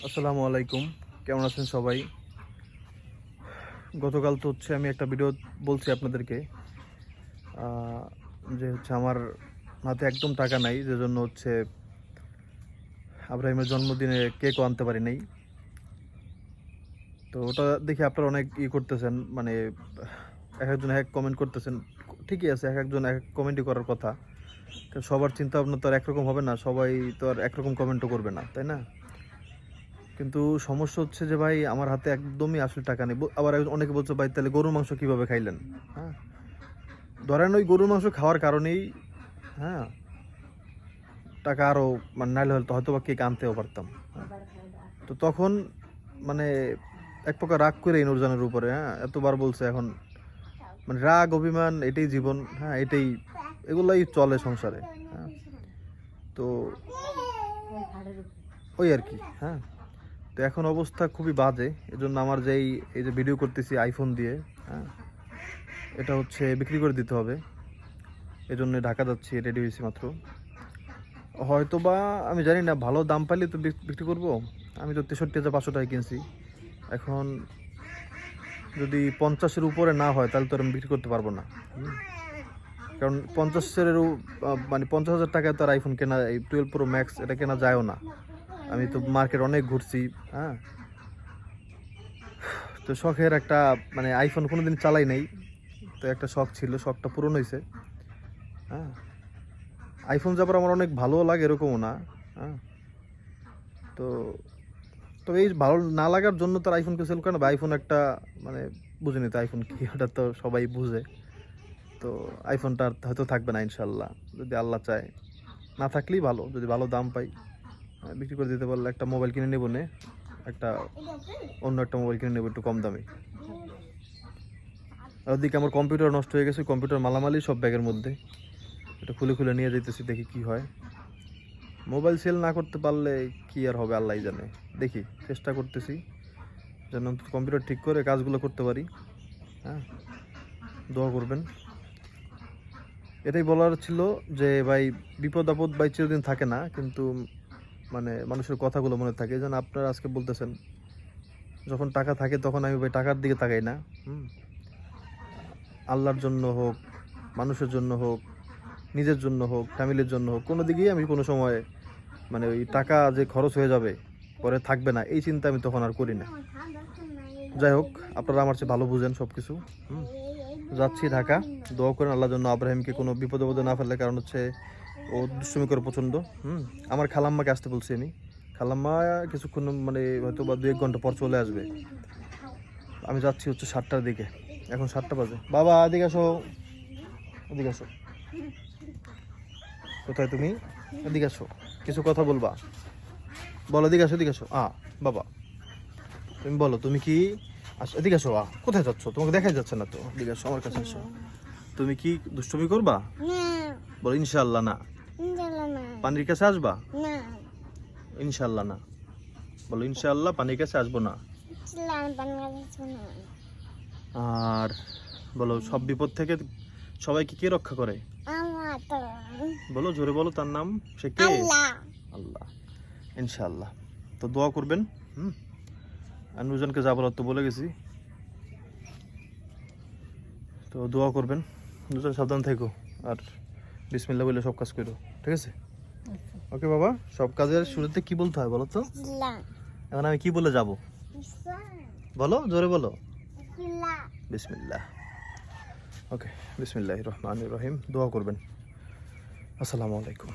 আসসালামু আলাইকুম, কেমন আছেন সবাই? গতকাল তো আমি একটা ভিডিও বলছি আপনাদেরকে যে আমার হাতে একদম টাকা নাই, যে জন্য আব্রাহিমের জন্মদিনে কেকও আনতে পারি নাই। তো ওটা দেখে আপনারা অনেক করতেছেন, মানে এক একজন এক কমেন্ট করতেছেন। ঠিকই আছে, এক একজন এক কমেন্টই করার কথা, সবার চিন্তা ভাবনা তো আর একরকম হবে না, সবাই তো আর একরকম কমেন্টও করবে না, তাই না? কিন্তু সমস্যা হচ্ছে যে ভাই, আমার হাতে একদমই আসলে টাকা নেই। আবার অনেকে বলছে, ভাই তাহলে গরুর মাংস কিভাবে খাইলেন? হ্যাঁ, ধরেন ওই গরুর মাংস খাওয়ার কারণেই হ্যাঁ টাকা আরও, মানে নাইলে হয়তো বা কেক আনতেও পারতাম। তো তখন মানে এক প্রকার রাগ করে নুরজানের উপরে, এতবার বলছে, এখন মানে রাগ অভিমান এটাই জীবন, এটাই, এগুলাই চলে সংসারে। হ্যাঁ, তো ওই আর কি। তো এখন অবস্থা খুবই বাজে, এজন্য আমার এই যে ভিডিও করতেছি আইফোন দিয়ে, এটা বিক্রি করে দিতে হবে। এজন্য ঢাকা যাচ্ছি, রেডি হয়েছি মাত্র। হয়তো বা আমি জানি না, ভালো দাম পাইলে তো বিক্রি করবো। আমি তো 63,500 টাকা কিনছি। এখন যদি 50-এর উপরে না হয় তাহলে তো আমি বিক্রি করতে পারবো না। কারণ 50-এর মানে 50,000 টাকায় তো আর আইফোন কেনা, এই 12 Pro Max এটা কেনা যায়ও না। আমি তো মার্কেট অনেক ঘুরছি। তো শখের একটা, মানে আইফোন কোনোদিন চালাই নাই, তো একটা শখ ছিল, শখটা পূরণ হয়েছে। আইফোন যাবার আমার অনেক ভালো লাগে এরকমও না। তো তো এই ভালো না লাগার জন্য তো আইফোনকে সেল করে না। আইফোন একটা, মানে বুঝিনি তো আইফোন কি, ওটা তো সবাই বুঝে। তো আইফোনটা হয়তো থাকবে না ইনশাল্লাহ, যদি আল্লাহ চায়। না থাকলেই ভালো, যদি ভালো দাম পাই বিক্রি করে দিতে পারলে একটা মোবাইল কিনে নেবো, অন্য একটা মোবাইল কিনে নেবো একটু কম দামে। আর ওদিকে আমার কম্পিউটার নষ্ট হয়ে গেছে, কম্পিউটার মালামালি সব ব্যাগের মধ্যে, এটা খুলে খুলে নিয়ে যেতেছি, দেখি কি হয়। মোবাইল সেল না করতে পারলে কি আর হবে আল্লাহই জানে। দেখি, চেষ্টা করতেছি যেন কম্পিউটার ঠিক করে কাজগুলো করতে পারি। দোয়া করবেন। এটাই বলার ছিল যে ভাই, বিপদ আপদ ভাই চিরদিন থাকে না, কিন্তু মানে মানুষের কথাগুলো মনে থাকে। যেন আপনারা আজকে বলতেছেন, যখন টাকা থাকে তখন আমি ভাই টাকার দিকে তাকাই না। আল্লাহর জন্য হোক, মানুষের জন্য হোক, নিজের জন্য হোক, ফ্যামিলির জন্য হোক, কোনো দিকেই আমি কোনো সময় মানে ওই টাকা যে খরচ হয়ে যাবে, পরে থাকবে না, এই চিন্তা আমি তখন আর করি না। যাই হোক, আপনারা আমার চেয়ে ভালো বুঝেন সব কিছু। যাচ্ছি ঢাকা, দোয়া করেন আল্লাহর জন্য আব্রাহিমকে কোনো বিপদে না ফেলে। কারণ ও দুষ্টুমি করে প্রচণ্ড। আমার খালাম্মাকে আসতে বলছি আমি। খালাম্মা কিছুক্ষণ, মানে হয়তো বা 2-1 ঘন্টা পর চলে আসবে। আমি যাচ্ছি 7টার দিকে, এখন 7টা বাজে। বাবা এদিকে আসো, এদিকে আসো। কোথায় তুমি? এদিকে আসো, কিছু কথা বলবা, বলো। এদিকে আসো, এদিকে আসো। বাবা তুমি বলো, তুমি কি এদিকে আসো। কোথায় যাচ্ছ? তোমাকে দেখাই যাচ্ছে না তো, এদিকে আসো, আমার কাছে আসো। তুমি কি দুষ্টুমি করবা? বলো ইনশাআল্লাহ না। পানির কাছে আসবা? ইনশাআল্লাহ না। বলো ইনশাআল্লাহ পানির কাছে আসবো না। আর বলো, সব বিপদ থেকে সবাইকে কে রক্ষা করে? বলো, জোরে বলো, তার নাম। সে কে? আল্লাহ। ইনশাআল্লাহ। তো দোয়া করবেন। আর নুরজানকে যা বলার তো বলে গেছি, তো দোয়া করবেন। নুরজান সাবধান থেকো, আর বিসমিল্লাহ বলে সব কাজ করো, ঠিক আছে? ওকে বাবা, সব কাজের শুরুতে কি বলতে হয় বলো তো? এখন আমি কি বলে যাব? বলো, জোরে বলো। বিসমিল্লাহ। ওকে, বিসমিল্লাহির রহমানির রহিম। দোয়া করবেন। আসসালামু আলাইকুম।